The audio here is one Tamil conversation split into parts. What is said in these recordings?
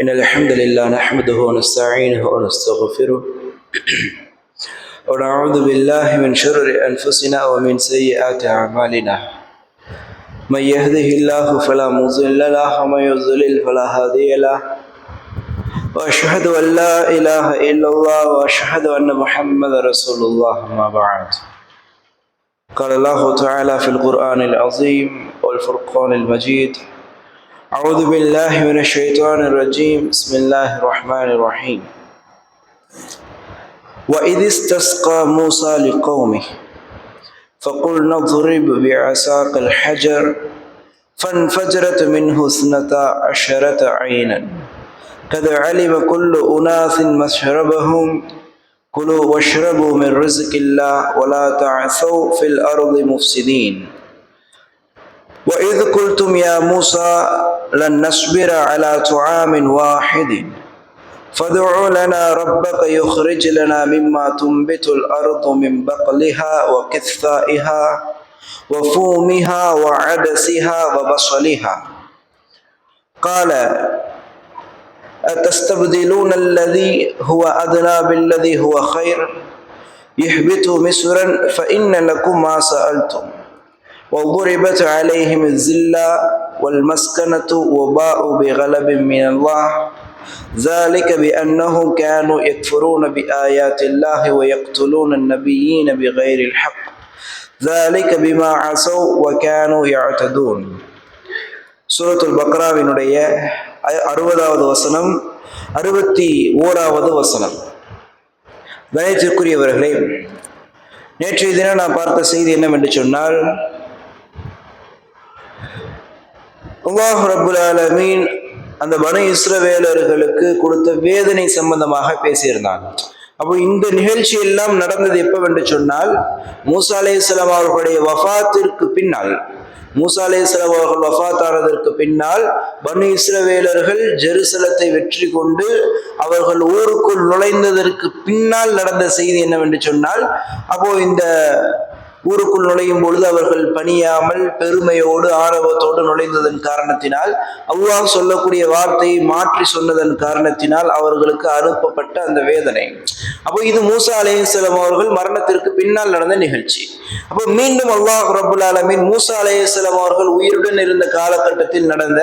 إن الحمد لله نحمده ونستعينه ونستغفره ونعوذ بالله من شرور أنفسنا ومن سيئات أعمالنا من يهده الله فلا مضل له ومن يضلل فلا هادي له وأشهد أن لا إله إلا الله وأشهد أن محمدا رسول الله ما بعد. قال الله تعالى في القرآن العظيم والفرقان المجيد: أعوذ بالله من الشيطان الرجيم بسم الله الرحمن الرحيم. وإذ استسقى موسى لقومه فقلنا اضرب بعصاك الحجر فانفجرت منه 12 عينا قد علم كل أناس مشربهم كلوا واشربوا من رزق الله ولا تعثوا في الأرض مفسدين. وإذ قلتم يا موسى لن نصبر على طعام واحد فادع لنا ربك يخرج لنا مما تنبت الأرض من بقلها وكثائها وفومها وعدسها وبصلها قال أتستبدلون الذي هو أدنى بالذي هو خير اهبطوا مصرا فإن لكم ما سألتم وضربت عليهم الذلة والمسكنة وباءوا بغلب من الله ذلك بأنهم كانوا يكفرون بآيات الله ويقتلون النبيين بغير الحق ذلك بما عصوا وكانوا يعتدون. சூரத்துல் பக்ராவினுடைய 60வது வசனம் 61வது வசனம். கணித்திற்குரியவர்களே, நேற்றைய தினம் நான் பார்த்த செய்தி என்னவென்று சொன்னால், அல்லாஹ் ரப்புல் ஆலமீன் அந்த பனு இஸ்ரவேலர்களுக்கு கொடுத்த வேதனை சம்பந்தமாக பேசியிருந்தான். அப்போ இந்த நிகழ்ச்சி எல்லாம் நடந்தது எப்பவென்று சொன்னால், மூசா அலைஹிஸ்ஸலாம் அவர்களுடைய வஃபாத்திற்கு பின்னால், மூசா அலைஹிஸ்ஸலாம் அவர்கள் வஃபாத்தானதற்கு பின்னால் பனு இஸ்ரவேலர்கள் ஜெருசலத்தை வெற்றி கொண்டு அவர்கள் ஊருக்குள் நுழைந்ததற்கு பின்னால் நடந்த செய்தி என்னவென்று சொன்னால், அப்போ இந்த ஊருக்குள் நுழையும் பொழுது அவர்கள் பணியாமல் பெருமையோடு ஆரவத்தோடு நுழைந்ததன் காரணத்தினால், அல்லாஹ் சொல்லக்கூடிய வார்த்தையை மாற்றி சொன்னதன் காரணத்தினால் அவர்களுக்கு அனுப்பப்பட்ட அந்த வேதனை. அப்போ இது மூசா அலைஹிஸ்ஸலாம் அவர்கள் மரணத்திற்கு பின்னால் நடந்த நிகழ்ச்சி. அப்போ மீண்டும் அல்லாஹ் ரப்புல் ஆலமீன் மூசா அலைஹிஸ்ஸலாம் அவர்கள் உயிருடன் இருந்த காலகட்டத்தில் நடந்த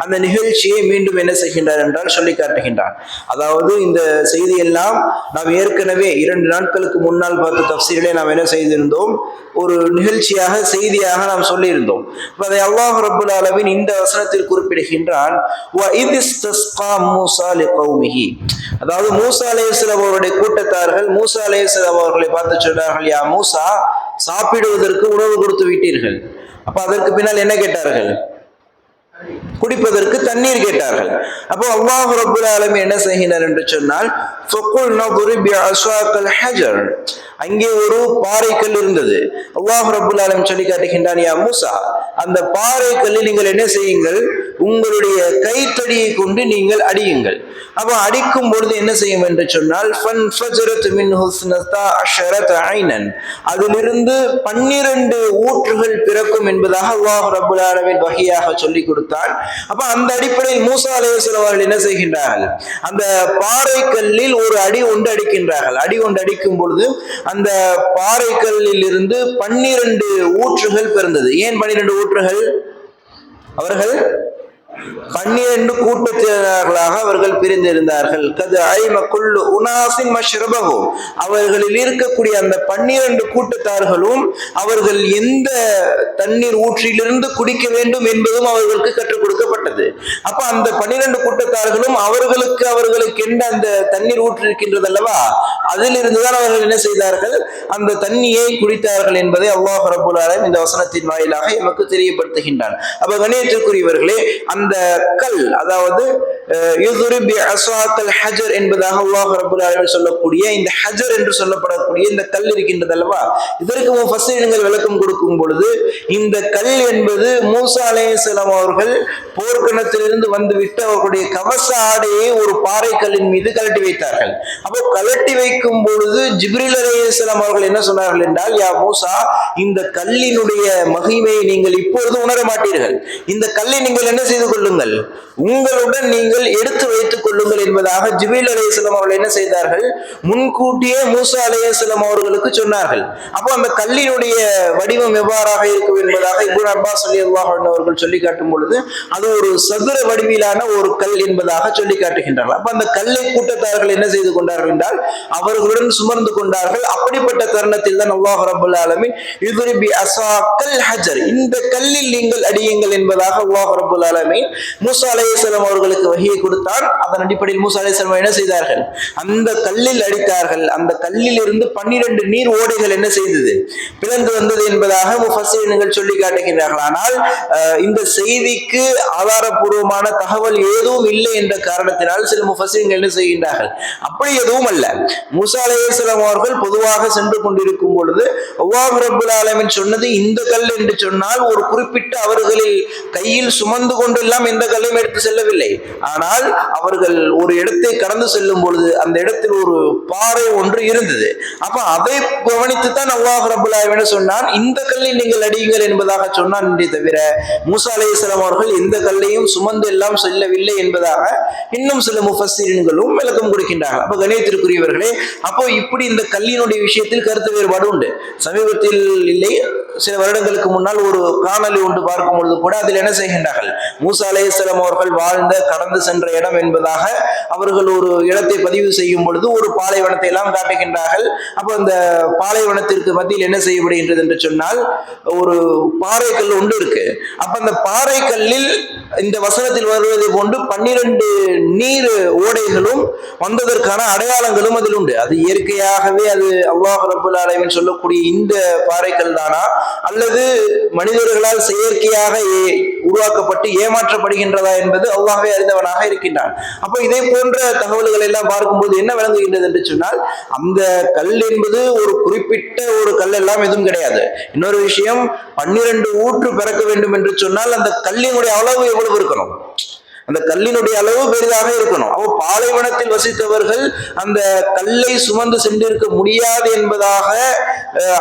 அந்த நிகழ்ச்சியை மீண்டும் என்ன செய்கின்றார் என்றால் சொல்லி காட்டுகின்றார். அதாவது இந்த செய்தியெல்லாம் நாம் ஏற்கனவே 2 நாட்களுக்கு முன்னால் பார்த்த தஃசீரிலே நாம் என்ன செய்திருந்தோம், ஒரு நிகழ்ச்சியாக செய்தியாக நாம் சொல்லியிருந்தோம். அதை அல்லாஹ் ரப்புல் ஆலமீன் இந்த வசனத்தில் குறிப்பிடுகின்றான். அதாவது மூசா அலைஹிஸ்ஸலாம் அவருடைய கூட்டத்தார்கள் மூசா அலைஹிஸ்ஸலாம் அவர்களை பார்த்து சொன்னார்கள், யா மூசா, சாப்பிடுவதற்கு உணவு கொடுத்து விட்டீர்கள். அப்ப அதற்கு பின்னால் என்ன கேட்டார்கள்? குடிப்பதற்கு தண்ணீர் கேட்டார்கள். அப்போ அல்லாஹ் ரப்புல் ஆலமீன் என்ன செய்கிறார் என்று சொன்னால், அங்கே ஒரு பாறைக்கல் இருந்தது. அல்லாஹ் ரப்புல் ஆலமீன் சொல்லி காட்டுகின்றான், யா மூசா, அந்த பாறைக்கல்லில் நீங்கள் என்ன செய்யுங்கள், உங்களுடைய கைத்தடியை கொண்டு நீங்கள் அடியுங்கள். அப்ப அடிக்கும் பொழுது என்ன செய்யும் என்று சொன்னால், அதிலிருந்து 12 ஊற்றுகள் பிறக்கும் என்பதாக அல்லாஹ் ரப்புல் ஆலமீன் வஹியாக சொல்லி கொடுத்தார். அப்ப அந்த அடிப்படையில் மூசா அலைஹிஸ்ஸலாம் அவர்கள் என்ன செய்கின்றார்கள், அந்த பாறைக்கல்லில் ஒரு அடி ஒன்று அடிக்கின்றார்கள். அடி ஒன்று அடிக்கும் பொழுது அந்த பாறைக்கல்லில் இருந்து 12 ஊற்றுகள் பிறந்தது. ஏன் 12 ஊற்றுகள்? அவர்கள் 12 கூட்டத்தினர்களாக அவர்கள் பிரிந்திருந்தார்கள். அவர்களில் இருக்கக்கூடிய அந்த 12 கூட்டத்தார்களும் அவர்கள் எந்த தண்ணீர் ஊற்றிலிருந்து குடிக்க வேண்டும் என்பதும் அவர்களுக்கு கற்றுக் கொடுக்கப்பட்டது. அப்ப அந்த 12 கூட்டத்தார்களும் அவர்களுக்கு என்ற அந்த தண்ணீர் ஊற்று இருக்கின்றது அல்லவா, அதிலிருந்துதான் அவர்கள் என்ன செய்தார்கள், அந்த தண்ணியை குடித்தார்கள் என்பதை அல்லாஹ் ரப்புல் ஆலமீன் இந்த வசனத்தின் வாயிலாக எமக்கு தெரியப்படுத்துகின்றான். அப்ப கண்ணியத்திற்குரியவர்களே, அந்த கல், அதாவது என்பதாக அல்லாஹ் ரப்புல் ஆலமீன் சொல்லக்கூடிய இந்த ஹஜர் என்று சொல்லப்படக்கூடிய இந்த கல் இருக்கின்றது அல்லவா, இதற்கு முஃபஸ்ஸிரீன்கள் விளக்கம் கொடுக்கும் பொழுது, இந்த கல் என்பது மூசா அலைஹிஸ்ஸலாம் அவர்கள் போர்க்களத்திலிருந்து வந்துவிட்டு அவர்களுடைய கவச ஆடையை ஒரு பாறை கல்லின் மீது கலட்டி வைத்தார்கள். அப்போ கலட்டி வைக்கும் பொழுது ஜிப்ரீல் அலைஹிஸ்ஸலாம் அவர்கள் என்ன சொன்னார்கள் என்றால், யா மூசா, இந்த கல்லினுடைய மகிமையை நீங்கள் இப்பொழுது உணர மாட்டீர்கள். இந்த கல்லை நீங்கள் என்ன செய்து கொள்ளுங்கள், உங்களுடன் நீங்கள் நீங்கள் எடுத்து வைத்துக் கொள்ளுங்கள் என்பதாக ஜிப்ரீல் அலைஹிஸ்ஸலாம் அவர்கள் என்ன செய்தார்கள், முன்கூட்டியே மூசா அலைஹிஸ்ஸலாம் அவர்களுக்கு சொன்னார்கள். அப்போ அந்த கல்லினுடைய வடிவம் எவ்வாறாக இருக்கும் என்பதாக இப்னு அப்பாஸ் ரலியல்லாஹு அன்ஹு அவர்கள் சொல்லி காட்டும் பொழுது அது ஒரு சதுர வடிவிலான ஒரு கல் என்பதாக சொல்லி காட்டுகின்றார்கள். அப்ப அந்த கல்லை கூட்டத்தார்கள் என்ன செய்து கொண்டார்கள் என்றால் அவர்களுடன் சுமர்ந்து கொண்டார்கள். அப்படிப்பட்ட தருணத்தில் தான் அல்லாஹ் ரப்பல் ஆலமீன் யுத்ரிபி அஸாக்கல் ஹஜர், இந்த கல்லில் நீங்கள் அடியுங்கள் என்பதாக அல்லாஹ் ரப்பல் ஆலமீன் மூசா அலைஹிஸ்ஸலாம் அவர்களுக்கு வஹியை கொடுத்தான். அதன் அடிப்படையில் மூசா அலைஹிஸ்ஸலாம் என்ன செய்தார்கள், அந்த கல்லில் அடித்தார்கள். அந்த கல்லில் இருந்து 12 நீர் ஓடைகள் என்ன செய்தது, பிளந்து வந்தது என்பதாக முஃபஸ்ஸிரீன்கள் சொல்லி காட்டுகிறார்கள். ஆனால் இந்த செய்திக்கு ஆதாரபூர்வமான தகவல் எதுவும் இல்லை என்ற காரணத்தினால் சில முஃபஸ்ஸிரீன்கள் என்ன செய்கின்றார்கள், அப்படி எதுவும் அல்ல. மூசா அலைஹிஸ்ஸலாம் அவர்கள் பொதுவாக சென்று கொண்டிருக்கும் பொழுது அல்லாஹ் ரப்பல் ஆலமீன் சொன்னது இந்த கல் என்று சொன்னால் ஒரு குறிப்பிட்ட அவர்களில் கையில் சுமந்து கொண்டு எல்லாம் எந்த கல்லையும் எடுத்து செல்லவில்லை. ஆனால் அவர்கள் ஒரு இடத்தை கடந்து செல்லும் பொழுது அந்த இடத்தில் ஒரு பாறை ஒன்று இருந்தது. அப்ப அதை கவனித்துத்தான் அல்லாஹ் ரப்பல் ஆலமீன் சொன்னான், இந்த கல்லில் நீங்கள் அடியுங்கள் என்பதாக சொன்னான். தவிர மூசா அலைஹிஸ்ஸலாம் அவர்கள் எந்த கல்லையும் சுமந்து எல்லாம் செல்லவில்லை என்பதாக இன்னும் சில முஃபஸ்ஸிரீன்களும் விளக்கம் கொடுக்கின்றார்கள். அப்ப கணியத்திற்குரியவர்களே, அப்போ இப்படி இந்த கல்லினுடைய விஷயத்தில் கருத்து வேறுபாடு உண்டு. சமீபத்தில் இல்லை, சில வருடங்களுக்கு முன்னால் ஒரு காணொலி ஒன்று பார்க்கும் பொழுது கூட அதில் என்ன செய்கின்றார்கள், மூசா அலைஹிஸ்ஸலாம் அவர்கள் வாழ்ந்த கடந்து சென்ற இடம் என்பதாக அவர்கள் ஒரு இடத்தை பதிவு செய்யும் பொழுது ஒரு பாலைவனத்தை எல்லாம் காட்டுகின்றார்கள். அப்போ அந்த பாலைவனத்திற்கு மத்தியில் என்ன செய்யப்படுகின்றது என்று சொன்னால் ஒரு பாறை கல் ஒன்று இருக்கு. அப்ப அந்த பாறை கல்லில் இந்த வசனத்தில் வருவதை போன்று 12 நீர் ஓடைகளும் வந்ததற்கான அடையாளங்களும் அதில் உண்டு. அது இயற்கையாகவே அது அல்லாஹ் ரப்பல் ஆலமீன் சொல்லக்கூடிய இந்த பாறைக்கல் தானா அல்லது மனிதர்களால் செயற்கையாக உருவாக்கப்பட்டு ஏமாற்றப்படுகின்றதா என்பது அல்லாஹ்வே அறிந்தவனாக இருக்கின்றான். அப்ப இதே போன்ற தகவல்கள் எல்லாம் பார்க்கும்போது என்ன விளங்குகின்றது என்று சொன்னால் அந்த கல் என்பது ஒரு குறிப்பிட்ட ஒரு கல் எல்லாம் எதுவும் கிடையாது. இன்னொரு விஷயம், 12 ஊற்று பிறக்க வேண்டும் என்று சொன்னால் அந்த கல்லினுடைய அளவு எவ்வளவு இருக்கணும், அந்த கல்லினுடைய அளவு பெரிதாக இருக்கணும். அப்போ பாலைவனத்தில் வசித்தவர்கள் அந்த கல்லை சுமந்து சென்றிருக்க முடியாது என்பதாக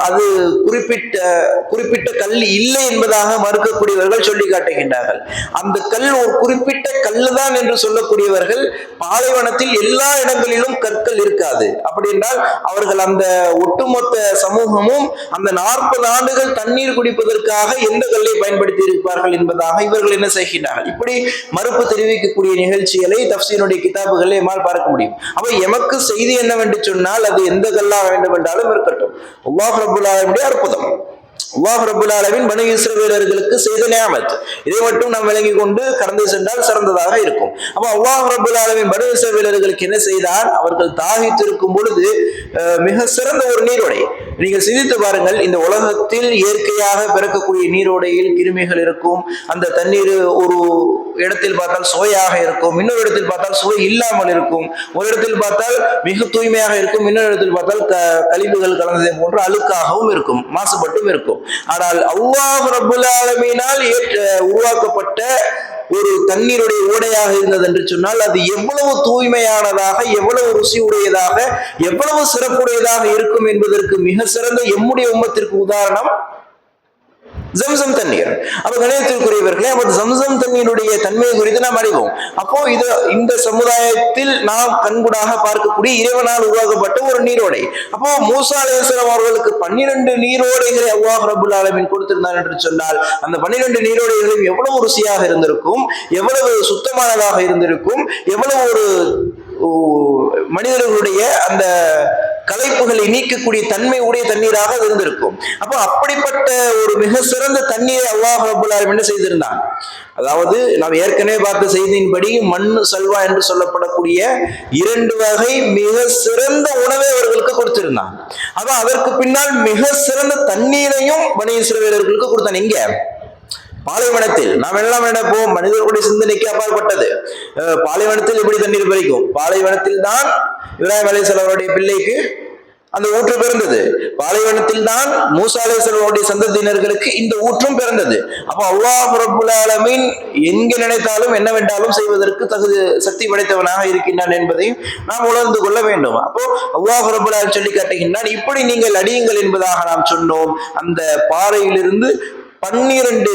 அது குறிப்பிட்ட கல் இல்லை என்பதாக மறுக்கக்கூடியவர்கள் சொல்லி காட்டுகின்றார்கள். அந்த கல் ஒரு குறிப்பிட்ட கல்லு தான் என்று சொல்லக்கூடியவர்கள் பாலைவனத்தில் எல்லா இடங்களிலும் கற்கள் இருக்காது. அப்படி என்றால் அவர்கள் அந்த ஒட்டுமொத்த சமூகமும் அந்த 40 ஆண்டுகள் தண்ணீர் குடிப்பதற்காக எந்த கல்லை பயன்படுத்தி இருப்பார்கள் என்பதாக இவர்கள் என்ன செய்கின்றார்கள். இப்படி மறுப்பு தெரிவிக்கக்கூடிய நிகழ்ச்சிகளை தஃப்சீருடைய கிதாபுகளை எம்மால் பார்க்க முடியும். அப்ப எமக்கு செய்தி என்னவென்று சொன்னால் அது எந்த கல்லாக வேண்டும் என்றாலும் இருக்கட்டும், அல்லாஹ் ரப்பல் ஆலமீனுடைய அற்புதம், அல்லாஹ் ரப்பல் ஆலமீன் பனி இஸ்ரவேலர்களுக்கு செய்த நியாமத், இதை மட்டும் நாம் விளங்கி கொண்டு கடந்து சென்றால் சிறந்ததாக இருக்கும். அப்ப அல்லாஹ் ரப்பல் ஆலமீன் பனி இஸ்ரவேலர்களுக்கு என்ன செய்தார், அவர்கள் தாகித்திருக்கும் பொழுது மிக சிறந்த ஒரு நீரோடை. நீங்கள் சிந்தித்து பாருங்கள், இந்த உலகத்தில் இயற்கையாக பிறக்கக்கூடிய நீரோடையில் கிருமிகள் இருக்கும். அந்த தண்ணீர் ஒரு இடத்தில் பார்த்தால் சுவையாக இருக்கும், இன்னொரு இடத்தில் பார்த்தால் சுவை இல்லாமல் இருக்கும், ஒரு இடத்தில் பார்த்தால் மிக தூய்மையாக இருக்கும், இன்னொரு இடத்தில் பார்த்தால் கழிவுகள் கலந்ததை போன்று அழுக்காகவும் இருக்கும், மாசுபட்டும் இருக்கும். ஆனால் அல்லாஹ் ரப்பல் ஆலமீனால் உருவாக்கப்பட்ட ஒரு தண்ணீருடைய ஓடையாக இருந்தது என்று சொன்னால் அது எவ்வளவு தூய்மையானதாக, எவ்வளவு ருசி உடையதாக, எவ்வளவு சிறப்புடையதாக இருக்கும் என்பதற்கு மிக சிறந்த எம்முடைய உம்மத்திற்கு உதாரணம் ஜம்சம் தண்ணீர். அப்ப கணியத்திற்குரியவர்களே, அப்ப ஜம்சம் தண்ணீருடைய தன்மையை குறித்து நாம் அறிவோம். அப்போ இந்த சமுதாயத்தில் நாம் கண்கூடாக பார்க்கக்கூடிய இறைவனால் உருவாக்கப்பட்ட ஒரு நீரோடை. அப்போ மூசா அலைஹிஸ்ஸலாம் அவர்களுக்கு 12 நீரோடைகளை அல்லாஹ் ரப்பல் ஆலமீன் கொடுத்திருந்தார் என்று சொன்னால் அந்த 12 நீரோடைகளும் எவ்வளவு ருசியாக இருந்திருக்கும், எவ்வளவு சுத்தமானதாக இருந்திருக்கும், எவ்வளவு ஒரு மனிதர்களுடைய அந்த களைப்புகளை நீக்கக்கூடிய தன்மை உடைய தண்ணீராக இருந்திருக்கும். அப்போ அப்படிப்பட்ட ஒரு மிக சிறந்த தண்ணீரை அல்லாஹ் ரப்பல் ஆலமீன் என்ன செய்திருந்தான், அதாவது நாம் ஏற்கனவே பார்த்த செய்தியின்படி மண்ணு சல்வா என்று சொல்லப்படக்கூடிய 2 வகை மிக சிறந்த உணவை அவர்களுக்கு கொடுத்திருந்தான். அப்ப அதற்கு பின்னால் மிக சிறந்த தண்ணீரையும் பனி இஸ்ரவேலர்களுக்கு கொடுத்தான். எங்க? பாலைவனத்தில். நாம் எல்லாம் நினைப்போம் மனிதர்களுடைய சிந்தனைக்கு அப்பாற்பட்டது. பாலைவனத்தில் எப்படி தண்ணீர் பறிக்கும்? பாலைவனத்தில் தான் இப்ராஹிம் அலைஹிஸ்ஸலாம் அவருடைய பிள்ளைக்கு அந்த ஊற்று பிறந்தது. பாலைவனத்தில் தான் மூசா அலைஹிஸ்ஸலாம் அவருடைய சந்ததியினர்களுக்கு இந்த ஊற்றும் பிறந்தது. அப்போ அல்லாஹ் ரப்பல் ஆலமீன் எங்கு நினைத்தாலும் என்னவென்றாலும் செய்வதற்கு தகுதி சக்தி படைத்தவனாக இருக்கின்றான் என்பதை நாம் உணர்ந்து கொள்ள வேண்டும். அப்போ அல்லாஹ் ரப்பல் ஆலமீன் சொல்லி காட்டுகின்றான், இப்படி நீங்கள் அடியுங்கள் என்பதாக நாம் சொன்னோம். அந்த பாறையிலிருந்து 12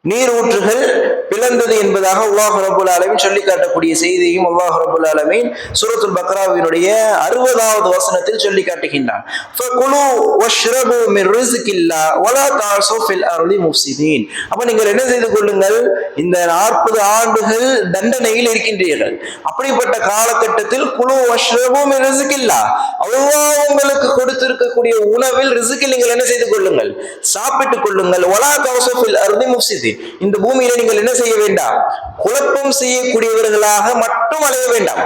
நீரூற்றுகள் பிளந்தது என்பதாக அல்லாஹ் ரப்பல் ஆலமீன் சொல்லி காட்டக்கூடிய செய்தியும் அல்லாஹ் ரப்பல் ஆலமீன் சூரத்துல் பக்ராவினுடைய 60வது வசனத்தில் சொல்லி காட்டுகின்றான். ஃபகுலு வஷ்ரபு மின் ரிஸ்கில்லாஹ் வலா தஅஸு ஃபில் அர்லி முஃப்ஸிதீன். அப்ப நீங்கள் என்ன செய்து கொள்ளுங்கள், இந்த 40 ஆண்டுகள் தண்டனையில் இருக்கின்றீர்கள். அப்படிப்பட்ட காலகட்டத்தில் குலு வஷ்ரபு மின் ரிஸ்கில்லாஹ், அல்லாஹ் உங்களுக்கு கொடுத்திருக்கக்கூடிய உணவில் ரிஸ்கில் நீங்கள் என்ன செய்து கொள்ளுங்கள், சாப்பிட்டுக் கொள்ளுங்கள். வலா தஅஸு ஃபில் அர்லி முஃப்ஸிதீன், இந்த பூமியில நீங்கள் என்ன செய்ய வேண்டாம், குழப்பம் செய்யக்கூடியவர்களாக மட்டும் அலைய வேண்டாம்.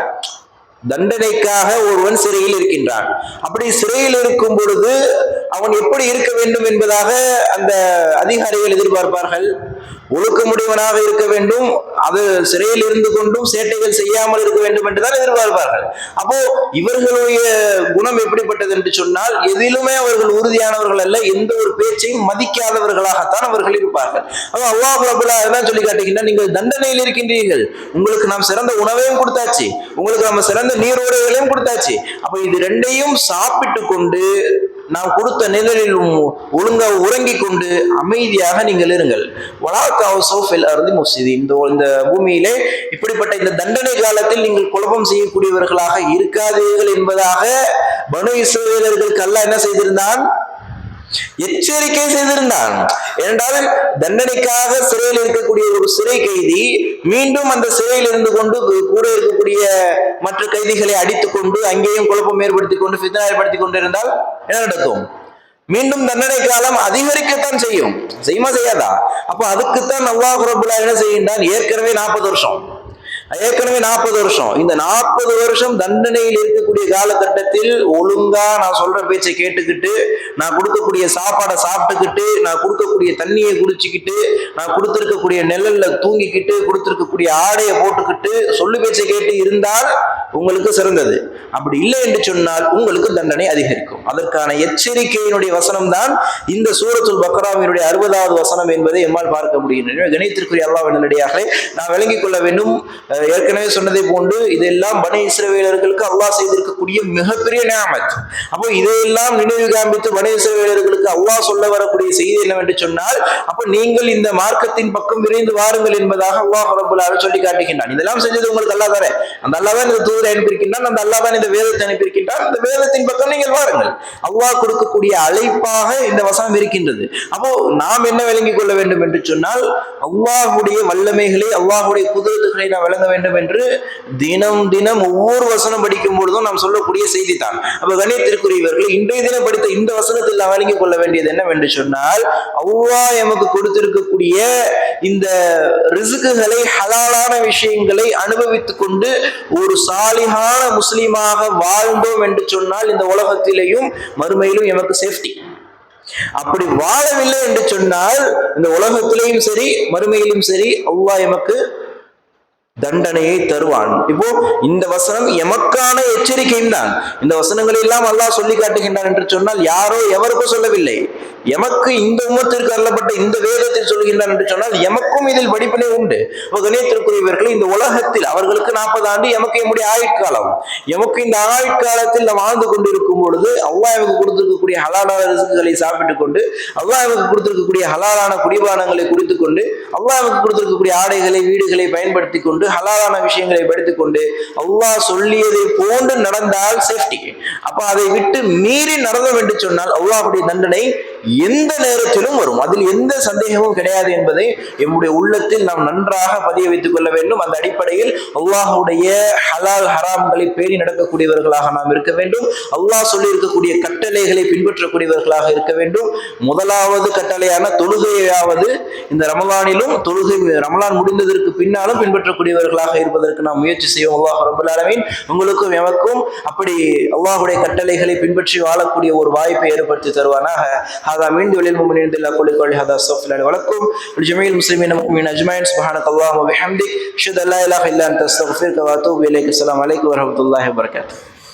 தண்டனைக்காக ஒருவன் சிறையில் இருக்கின்றான். அப்படி சிறையில் இருக்கும் பொழுது அவன் எப்படி இருக்க வேண்டும் என்பதாக அந்த அதிகாரிகள் எதிர்பார்ப்பார்கள். ஒழுக்கமுடையவனாக இருக்க வேண்டும், அது சிறையில் இருந்து கொண்டும் சேட்டைகள் செய்யாமல் இருக்க வேண்டும் என்றுதான் எதிர்பார்ப்பார்கள். அப்போ இவர்களுடைய குணம் எப்படிப்பட்டது என்று சொன்னால், எதிலுமே அவர்கள் உறுதியானவர்கள் அல்ல, எந்த ஒரு பேச்சையும் மதிக்காதவர்களாகத்தான் அவர்கள் இருப்பார்கள். அப்போ அல்லாஹ் ரப்பல் ஆலமீன் சொல்லி காட்டுகின்றான், நீங்கள் தண்டனையில் இருக்கின்றீர்கள், உங்களுக்கு நாம் சிறந்த உணவையும் கொடுத்தாச்சு, உங்களுக்கு நம்ம சிறந்த நீரோடைகளையும் கொடுத்தாச்சு. அப்ப இது ரெண்டையும் சாப்பிட்டு கொண்டு நாம் கொடுத்த நிழலில் ஒழுங்கா உறங்கிக் கொண்டு அமைதியாக நீங்கள் இருங்கள். இந்த பூமியிலே இப்படிப்பட்ட இந்த தண்டனை காலத்தில் நீங்கள் குழப்பம் செய்யக்கூடியவர்களாக இருக்காதீர்கள் என்பதாக பனு இஸ்ரவேலர்களுக்கு அல்லாஹ் என்ன செய்திருந்தான், எச்சரிக்கை செய்திருந்தான். ஏனென்றால் தண்டனைக்காக சிறையில் இருக்கக்கூடிய ஒரு சிறை கைதி மீண்டும் அந்த சிறையில் இருந்து கொண்டு கூட இருக்கக்கூடிய மற்ற கைதிகளை அடித்துக் கொண்டு அங்கேயும் குழப்பம் ஏற்படுத்திக் கொண்டு ஃபித்னா ஏற்படுத்திக் கொண்டு இருந்தால் என்ன நடக்கும், மீண்டும் தண்டனை காலம் அதிகரிக்கத்தான் செய்யும், செய்யுமா செய்யாதா? அப்ப அதுக்குத்தான் அல்லாஹ் ரப்பல் ஆலமீன் என்ன செய்கின்றான், ஏற்கனவே 40 வருஷம், இந்த 40 வருஷம் தண்டனையில் இருக்கக்கூடிய காலகட்டத்தில் ஒழுங்கா நான் சொல்ற பேச்சை கேட்டுக்கிட்டு, நான் கொடுக்கக்கூடிய சாப்பாடை சாப்பிட்டுக்கிட்டு, நான் கொடுக்கக்கூடிய தண்ணியை குடிச்சுக்கிட்டு, நான் கொடுத்திருக்கக்கூடிய நிழல்ல தூங்கிக்கிட்டு, கொடுத்திருக்கக்கூடிய ஆடையை போட்டுக்கிட்டு, சொல்லு பேச்சை கேட்டு இருந்தால் உங்களுக்கு சிறந்தது. அப்படி இல்லை என்று சொன்னால் உங்களுக்கு தண்டனை அதிகரிக்கும். அதற்கான எச்சரிக்கையினுடைய வசனம் தான் இந்த சூரத்துல் பக்ராவினுடைய 60வது வசனம் என்பதை எம்மால் பார்க்க முடியும். கணியத்திற்குரிய அல்லாஹ் நல்லடியார்களே, நான் விளங்கிக் கொள்ள வேண்டும். ஏற்கனவே சொன்னதை போன்று இதெல்லாம் பனி இஸ்ரவேலர்களுக்கு அல்லாஹ் செய்திருக்கக்கூடிய மிகப்பெரிய நியாமத். அப்போ இதையெல்லாம் நினைவு காண்பித்து பனி இஸ்ரவேலர்களுக்கு அல்லாஹ் சொல்ல வரக்கூடிய செய்தி என்னவென்று சொன்னால், அப்ப நீங்கள் இந்த மார்க்கத்தின் பக்கம் விரைந்து வாருங்கள் என்பதாக அல்லாஹ் ரப்பல் ஆலமீன் சொல்லி காட்டுகின்றான். இதெல்லாம் செஞ்சது உங்களுக்கு அல்லாஹ் தானே, அந்த அல்லாஹ் தான் இந்த தூதரை அனுப்பியிருக்கின்றான், அந்த அல்லாஹ் தான் இந்த வேதத்தை அனுப்பியிருக்கின்றான், இந்த வேதத்தின் பக்கம் நீங்கள் வாருங்கள். அல்லாஹ் கொடுக்கக்கூடிய அழைப்பாக இந்த வசனம் இருக்கின்றது. அப்போ நாம் என்ன விளங்கிக் கொள்ள வேண்டும் என்று சொன்னால், அல்லாஹ்வுடைய வல்லமைகளை, அல்லாஹ்வுடைய குதிரத்துகளை நாம் விளங்க வேண்டும் என்று தினம் தினம் ஒவ்வொரு வசனம் படிக்கும் பொழுதும் நாம் சொல்லக்கூடிய செய்தி தான். அப்ப கண்ணியத்திற்குரியவர்கள், இன்றைய தினம் படித்த இந்த வசனத்தில் நாம் விளங்கிக் கொள்ள வேண்டியது என்னவென்று சொன்னால், அல்லாஹ் எமக்கு கொடுத்திருக்கக்கூடிய இந்த ரிஸ்குகளை, ஹலாலான விஷயங்களை அனுபவித்துக் கொண்டு ஒரு சாலிஹான முஸ்லிமாக வாழ்ந்தோம் என்று சொன்னால் இந்த உலகத்திலேயும் மறுமையிலும் எமக்கு சேஃப்டி. அப்படி வாழவில்லை என்று சொன்னால் இந்த உலகத்திலேயும் சரி மறுமையிலும் சரி அல்லாஹ் எமக்கு தண்டனையை தருவான். இப்போ இந்த வசனம் எமக்கான எச்சரிக்கையும் தான். இந்த வசனங்களை எல்லாம் அல்லாஹ் சொல்லி காட்டுகின்றான் என்று சொன்னால் யாரோ எவருக்கும் சொல்லவில்லை, எமக்கு இந்த உம்மத்திற்கு அருளப்பட்ட இந்த வேதத்தில் சொல்கின்றான் என்று சொன்னால் எமக்கும் இதில் படிப்பினை உண்டு. கணியத்திற்குரியவர்கள், இந்த உலகத்தில் அவர்களுக்கு 40 ஆண்டு, எமக்கு நம்முடைய ஆயுட்காலம், எமக்கு இந்த ஆயுட்காலத்தில் நாம் வாழ்ந்து கொண்டிருக்கும் பொழுது அல்லாஹ் எமக்கு கொடுத்திருக்கக்கூடிய ஹலாலான ரிஸ்குகளை சாப்பிட்டுக் கொண்டு, அல்லாஹ் எமக்கு கொடுத்திருக்கக்கூடிய ஹலாலான குடிபானங்களை குடித்துக் கொண்டு, அல்லாஹ் எமக்கு கொடுத்திருக்கக்கூடிய ஆடைகளை, வீடுகளை பயன்படுத்தி கொண்டு, ஹலாலான விஷயங்களை படித்துக் கொண்டு அல்லாஹ் சொல்லியதை போன்று நடந்தால் சேஃப்டி. அப்ப அதை விட்டு மீறி நடந்தோம் என்று சொன்னால் அல்லாஹ்வுடைய தண்டனை எந்த நேரத்திலும் வரும், அதில் எந்த சந்தேகமும் கிடையாது என்பதை எம்முடைய உள்ளத்தில் நாம் நன்றாக பதிய வைத்துக் கொள்ள வேண்டும். அந்த அடிப்படையில் அல்லாஹ்வுடைய ஹலால் ஹராம்களை பேணி நடக்கக்கூடியவர்களாக நாம் இருக்க வேண்டும். அல்லாஹ் சொல்லி இருக்கக்கூடிய கட்டளைகளை பின்பற்றக்கூடியவர்களாக இருக்க வேண்டும். முதலாவது கட்டளையான தொழுகையாவது இந்த ரமலானிலும், தொழுகை ரமலான் முடிந்ததற்கு பின்னாலும் பின்பற்றக்கூடியவர்களாக இருப்பதற்கு நாம் முயற்சி செய்வோம். அல்லாஹ் ரப்பல் ஆலமீன் உங்களுக்கும் எமக்கும் அப்படி அல்லாஹ்வுடைய கட்டளைகளை பின்பற்றி வாழக்கூடிய ஒரு வாய்ப்பை ஏற்படுத்தி தருவானாக. هذا من دول المؤمنين بالله كل قول هذا استغفر لي ولكم ولجميع المسلمين والمؤمنين اجمعين سبحانك اللهم وبحمدك اشهد ان لا اله الا انت استغفرك واتوب اليك. السلام عليكم ورحمه الله وبركاته.